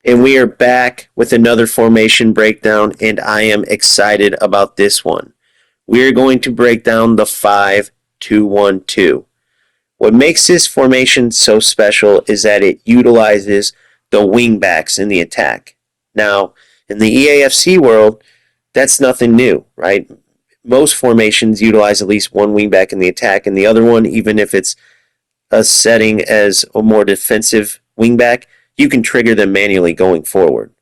And we are back with another formation breakdown, and I am excited about this one. We are going to break down the 5-2-1-2. What makes this formation so special is that it utilizes the wingbacks in the attack. Now, in the EAFC world, that's nothing new, right? Most formations utilize at least one wingback in the attack, and the other one, even if it's a setting as a more defensive wingback, you can trigger them manually going forward.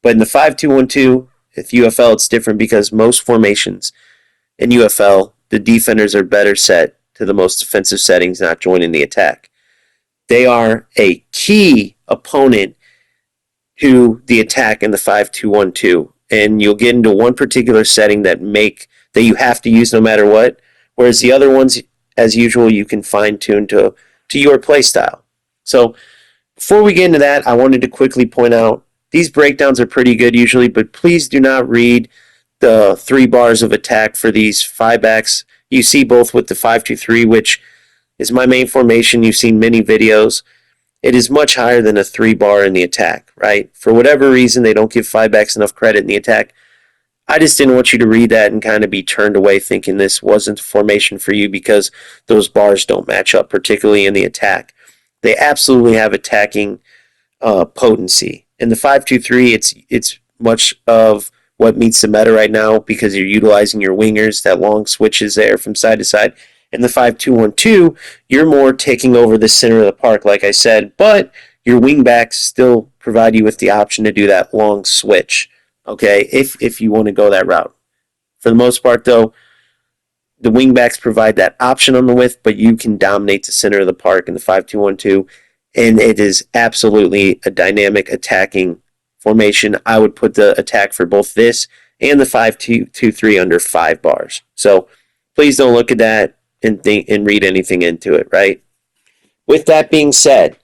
But in the 5-2-1-2, with UFL, it's different because most formations in UFL, the defenders are better set to the most defensive settings, not joining the attack. They are a key opponent to the attack in the 5-2-1-2, and you'll get into one particular setting that you have to use no matter what, whereas the other ones, as usual, you can fine tune to your play style. So before we get into that, I wanted to quickly point out these breakdowns are pretty good usually, but please do not read the 3 bars of attack for these 5-backs. You see both with the 5-2-3, which is my main formation. You've seen many videos. It is much higher than a 3 bar in the attack, right? For whatever reason, they don't give 5-backs enough credit in the attack. I just didn't want you to read that and kind of be turned away thinking this wasn't a formation for you because those bars don't match up, particularly in the attack. They absolutely have attacking potency. In the 5-2-3, it's much of what meets the meta right now because you're utilizing your wingers, that long switches there from side to side. In the 5-2-1-2, you're more taking over the center of the park, like I said, but your wingbacks still provide you with the option to do that long switch, okay, if you want to go that route. For the most part, though, the wingbacks provide that option on the width, but you can dominate the center of the park in the 5-2-1-2, and it is absolutely a dynamic attacking formation. I would put the attack for both this and the 5-2-3 under 5 bars. So please don't look at that and read anything into it, right? With that being said,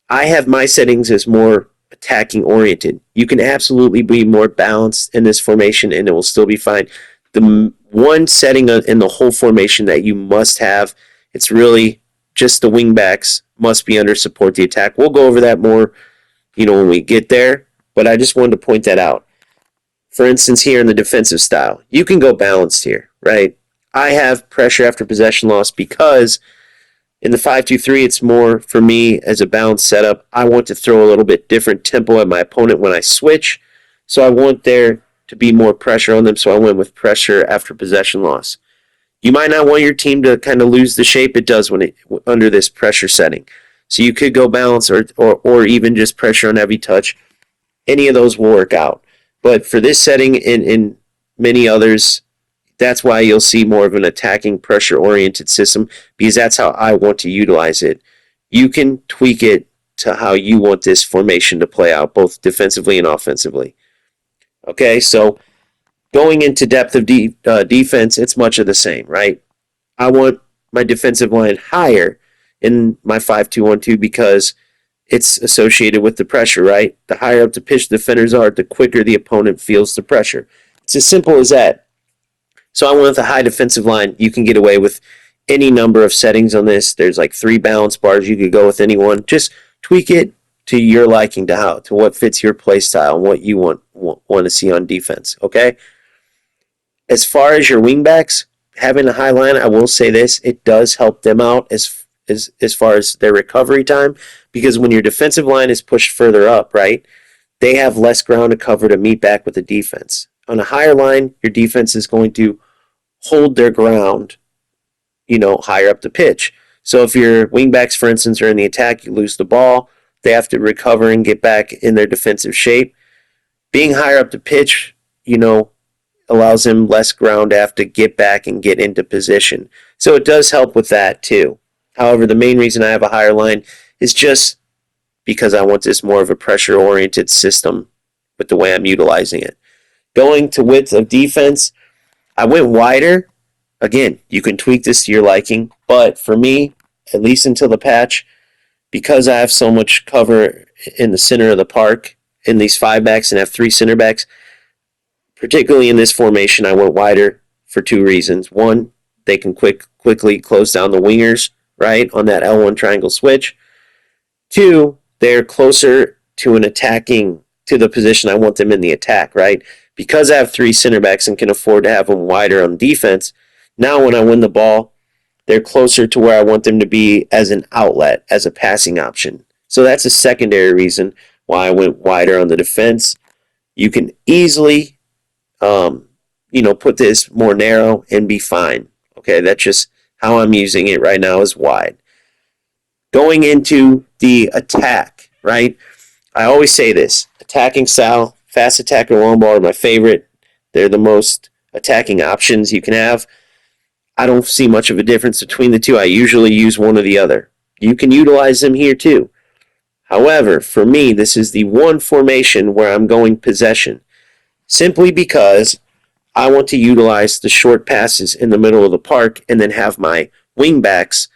I have my settings as more attacking oriented. You can absolutely be more balanced in this formation and it will still be fine. The one setting in the whole formation that you must have, it's really just the wingbacks must be under support the attack. We'll go over that more, when we get there, but I just wanted to point that out. For instance, here in the defensive style, you can go balanced here, right? I have pressure after possession loss because in the 5-2-3, it's more for me as a balanced setup. I want to throw a little bit different tempo at my opponent when I switch, so I want there to be more pressure on them, so I went with pressure after possession loss. You might not want your team to kind of lose the shape it does when under this pressure setting. So you could go balance or even just pressure on every touch. Any of those will work out. But for this setting and in many others, that's why you'll see more of an attacking pressure-oriented system because that's how I want to utilize it. You can tweak it to how you want this formation to play out, both defensively and offensively. Okay, so going into depth of defense, it's much of the same, right? I want my defensive line higher in my 5-2-1-2 because it's associated with the pressure, right? The higher up the pitch the defenders are, the quicker the opponent feels the pressure. It's as simple as that. So I want the high defensive line. You can get away with any number of settings on this. There's like 3 balance bars. You could go with any one. Just tweak it to your liking, to what fits your play style and what you want to see on defense, okay? As far as your wingbacks, having a high line, I will say this, it does help them out as far as their recovery time because when your defensive line is pushed further up, right, they have less ground to cover to meet back with the defense. On a higher line, your defense is going to hold their ground, higher up the pitch. So if your wingbacks, for instance, are in the attack, you lose the ball, they have to recover and get back in their defensive shape. Being higher up the pitch, allows them less ground to have to get back and get into position. So it does help with that too. However, the main reason I have a higher line is just because I want this more of a pressure-oriented system with the way I'm utilizing it. Going to width of defense, I went wider. Again, you can tweak this to your liking, but for me, at least until the patch, because I have so much cover in the center of the park in these 5-backs and have 3 center backs, particularly in this formation, I went wider for 2 reasons. One, they can quickly close down the wingers, right, on that L1 triangle switch. 2, they're closer to the position I want them in the attack, right? Because I have 3 center backs and can afford to have them wider on defense, now when I win the ball, they're closer to where I want them to be as an outlet, as a passing option. So that's a secondary reason why I went wider on the defense. You can easily, put this more narrow and be fine. Okay, that's just how I'm using it right now is wide. Going into the attack, right? I always say this. Attacking style, fast attack or long ball are my favorite. They're the most attacking options you can have. I don't see much of a difference between the two. I usually use one or the other. You can utilize them here too. However, for me, this is the one formation where I'm going possession. Simply because I want to utilize the short passes in the middle of the park and then have my wingbacks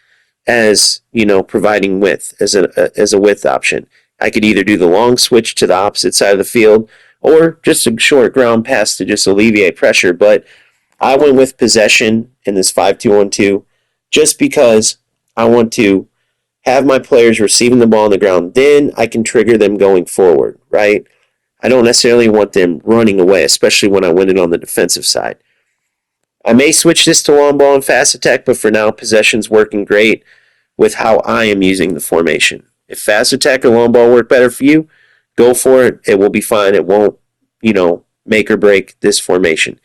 as, providing width as a width option. I could either do the long switch to the opposite side of the field or just a short ground pass to just alleviate pressure. But I went with possession in this 5-2-1-2 just because I want to have my players receiving the ball on the ground. Then I can trigger them going forward, right? I don't necessarily want them running away, especially when I win it on the defensive side. I may switch this to long ball and fast attack, but for now, possession's working great with how I am using the formation. If fast attack or long ball work better for you, go for it. It will be fine. It won't, make or break this formation.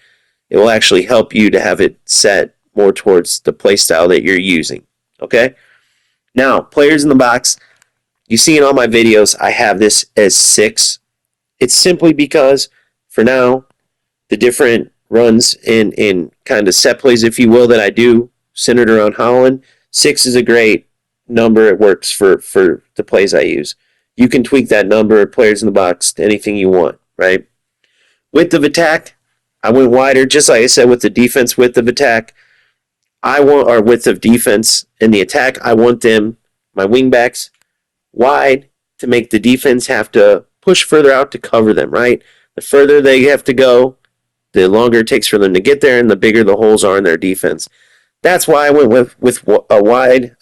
It will actually help you to have it set more towards the play style that you're using. Okay? Now, players in the box. You see in all my videos, I have this as 6. It's simply because, for now, the different runs in kind of set plays, if you will, that I do centered around Holland, 6 is a great number. It works for the plays I use. You can tweak that number, players in the box, to anything you want, right? Width of attack, I went wider, just like I said with the defense width of attack. I want our width of defense in the attack. I want them, my wingbacks, wide to make the defense have to push further out to cover them, right? The further they have to go, the longer it takes for them to get there, and the bigger the holes are in their defense. That's why I went with a wide,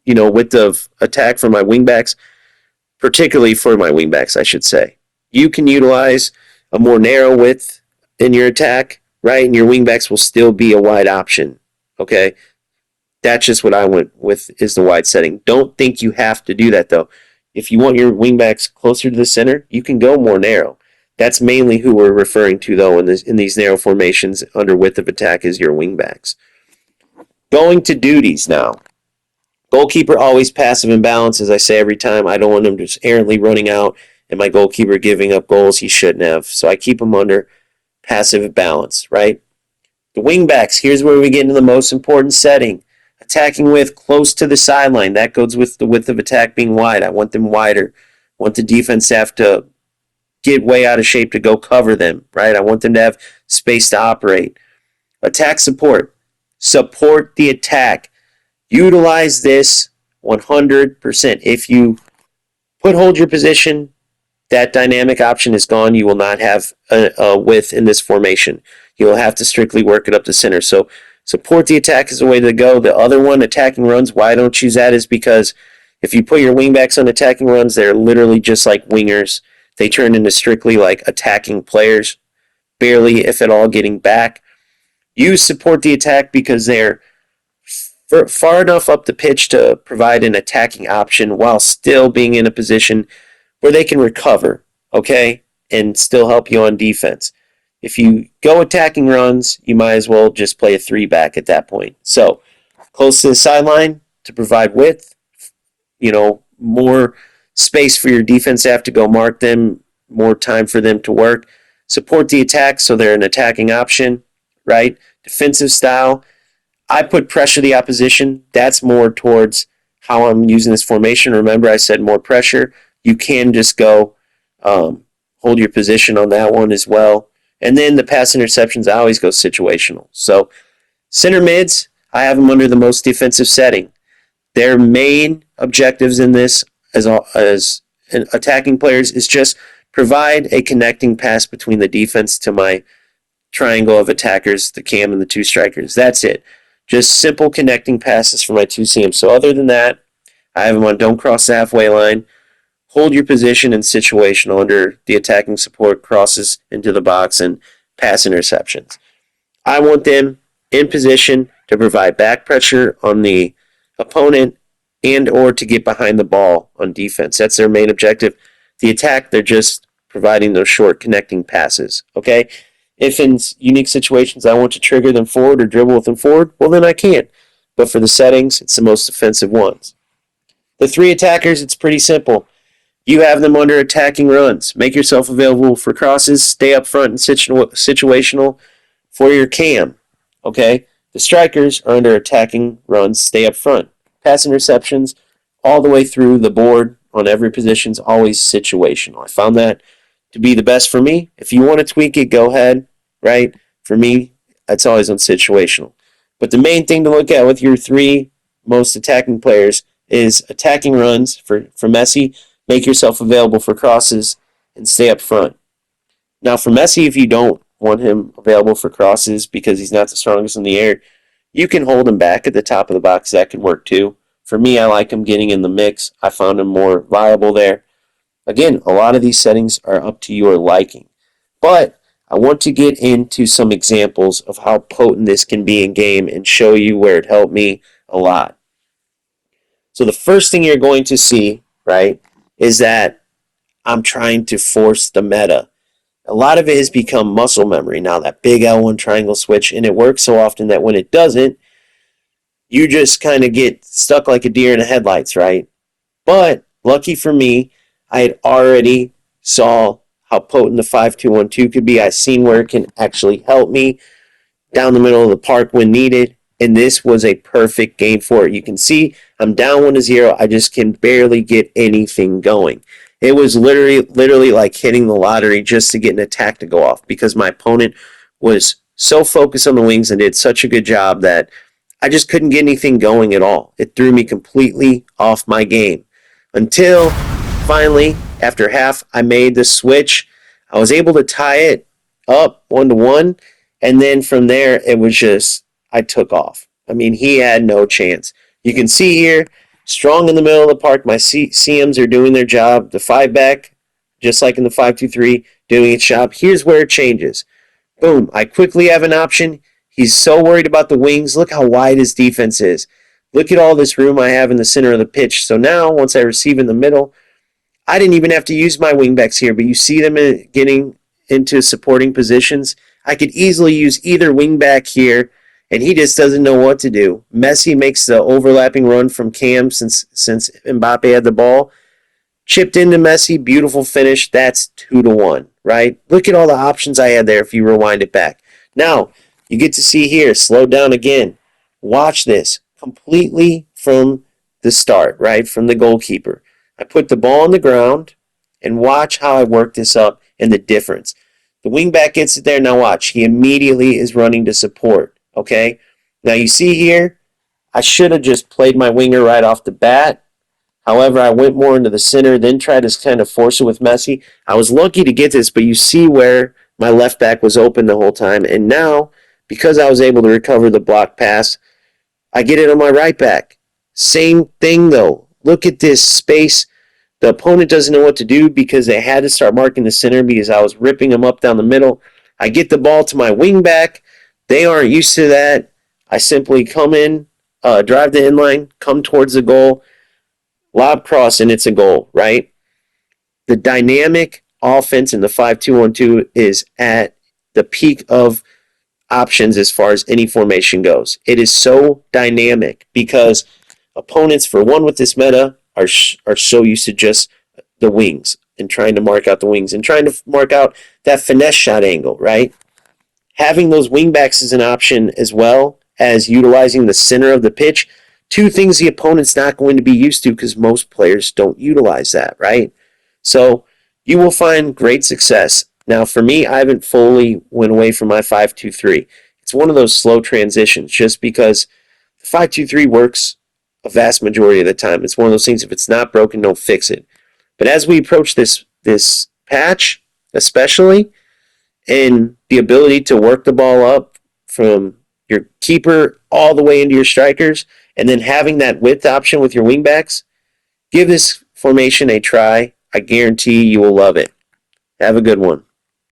width of attack for my wingbacks, particularly for my wingbacks, I should say. You can utilize a more narrow width in your attack, right? And your wingbacks will still be a wide option, okay? That's just what I went with, is the wide setting. Don't think you have to do that, though. If you want your wingbacks closer to the center, you can go more narrow. That's mainly who we're referring to, though, in these narrow formations under width of attack is your wingbacks. Going to duties now. Goalkeeper always passive and balanced, as I say every time. I don't want him just errantly running out and my goalkeeper giving up goals he shouldn't have. So I keep him under passive balance, right? The wingbacks, here's where we get into the most important setting. Attacking with close to the sideline. That goes with the width of attack being wide. I want them wider. I want the defense to have to get way out of shape to go cover them, right? I want them to have space to operate. Attack support. Support the attack. Utilize this 100%. If you hold your position, that dynamic option is gone. You will not have a width in this formation. You'll have to strictly work it up the center. So support the attack is the way to go. The other one, attacking runs, why I don't choose that is because if you put your wingbacks on attacking runs, they're literally just like wingers. They turn into strictly like attacking players, barely, if at all, getting back. You support the attack because they're far enough up the pitch to provide an attacking option while still being in a position where they can recover, okay, and still help you on defense. If you go attacking runs, you might as well just play a 3-back at that point. So, close to the sideline to provide width, more space for your defense to have to go mark them, more time for them to work. Support the attack so they're an attacking option, right? Defensive style, I put pressure the opposition. That's more towards how I'm using this formation. Remember, I said more pressure. You can just go hold your position on that one as well. And then the pass interceptions, I always go situational. So center mids, I have them under the most defensive setting. Their main objectives in this as attacking players is just provide a connecting pass between the defense to my triangle of attackers, the cam and the 2 strikers. That's it. Just simple connecting passes for my 2 CMs. So other than that, I have them on don't cross the halfway line, hold your position and situational under the attacking support, crosses into the box, and pass interceptions. I want them in position to provide back pressure on the opponent and or to get behind the ball on defense. That's their main objective. The attack, they're just providing those short connecting passes. Okay? If in unique situations I want to trigger them forward or dribble with them forward, well then I can. But for the settings, it's the most offensive ones. The three attackers, it's pretty simple. You have them under attacking runs. Make yourself available for crosses. Stay up front and situational for your cam. Okay? The strikers are under attacking runs. Stay up front. Pass interceptions all the way through the board on every position is always situational. I found that to be the best for me. If you want to tweak it, go ahead. Right? For me, it's always on situational. But the main thing to look at with your three most attacking players is attacking runs for Messi. Make yourself available for crosses and stay up front. Now, for Messi, if you don't want him available for crosses because he's not the strongest in the air, you can hold him back at the top of the box. That could work too. For me, I like him getting in the mix. I found him more viable there. Again, a lot of these settings are up to your liking. But I want to get into some examples of how potent this can be in game and show you where it helped me a lot. So the first thing you're going to see, right, is that I'm trying to force the meta. A lot of it has become muscle memory now, that big L1 triangle switch, and it works so often that when it doesn't, you just kind of get stuck like a deer in the headlights, right? But lucky for me, I had already saw how potent the 5-2-1-2 could be. I've seen where it can actually help me down the middle of the park when needed, and this was a perfect game for it. You can see I'm down 1-0. I just can barely get anything going. It was literally like hitting the lottery just to get an attack to go off because my opponent was so focused on the wings and did such a good job that I just couldn't get anything going at all. It threw me completely off my game until finally, after half, I made the switch. I was able to tie it up 1-1, and then from there, it was just, I took off. I mean, he had no chance. You can see here, strong in the middle of the park. My CMs are doing their job. The 5-back, just like in the 5-2-3, doing its job. Here's where it changes. Boom, I quickly have an option. He's so worried about the wings. Look how wide his defense is. Look at all this room I have in the center of the pitch. So now, once I receive in the middle, I didn't even have to use my wingbacks here, but you see them getting into supporting positions. I could easily use either wingback here, and he just doesn't know what to do. Messi makes the overlapping run from Cam since Mbappe had the ball. Chipped into Messi, beautiful finish. That's 2-1, right? Look at all the options I had there if you rewind it back. Now, you get to see here, slow down again. Watch this completely from the start, right? From the goalkeeper. I put the ball on the ground and watch how I work this up and the difference. The wingback gets it there. Now watch. He immediately is running to support, okay? Now you see here, I should have just played my winger right off the bat. However, I went more into the center, then tried to kind of force it with Messi. I was lucky to get this, but you see where my left back was open the whole time. And now, because I was able to recover the block pass, I get it on my right back. Same thing, though. Look at this space. The opponent doesn't know what to do because they had to start marking the center because I was ripping them up down the middle. I get the ball to my wing back. They aren't used to that. I simply come in, drive the inline, come towards the goal, lob cross, and it's a goal, right? The dynamic offense in the 5-2-1-2 is at the peak of options as far as any formation goes. It is so dynamic because opponents, for one, with this meta, are so used to just the wings and trying to mark out the wings and trying to mark out that finesse shot angle, right? Having those wingbacks as an option as well as utilizing the center of the pitch, two things the opponent's not going to be used to because most players don't utilize that, right? So you will find great success. Now, for me, I haven't fully went away from my 5-2-3. It's one of those slow transitions just because the 5-2-3 works a vast majority of the time. It's one of those things, if it's not broken, don't fix it. But as we approach this patch, especially, and the ability to work the ball up from your keeper all the way into your strikers, and then having that width option with your wingbacks, give this formation a try. I guarantee you will love it. Have a good one.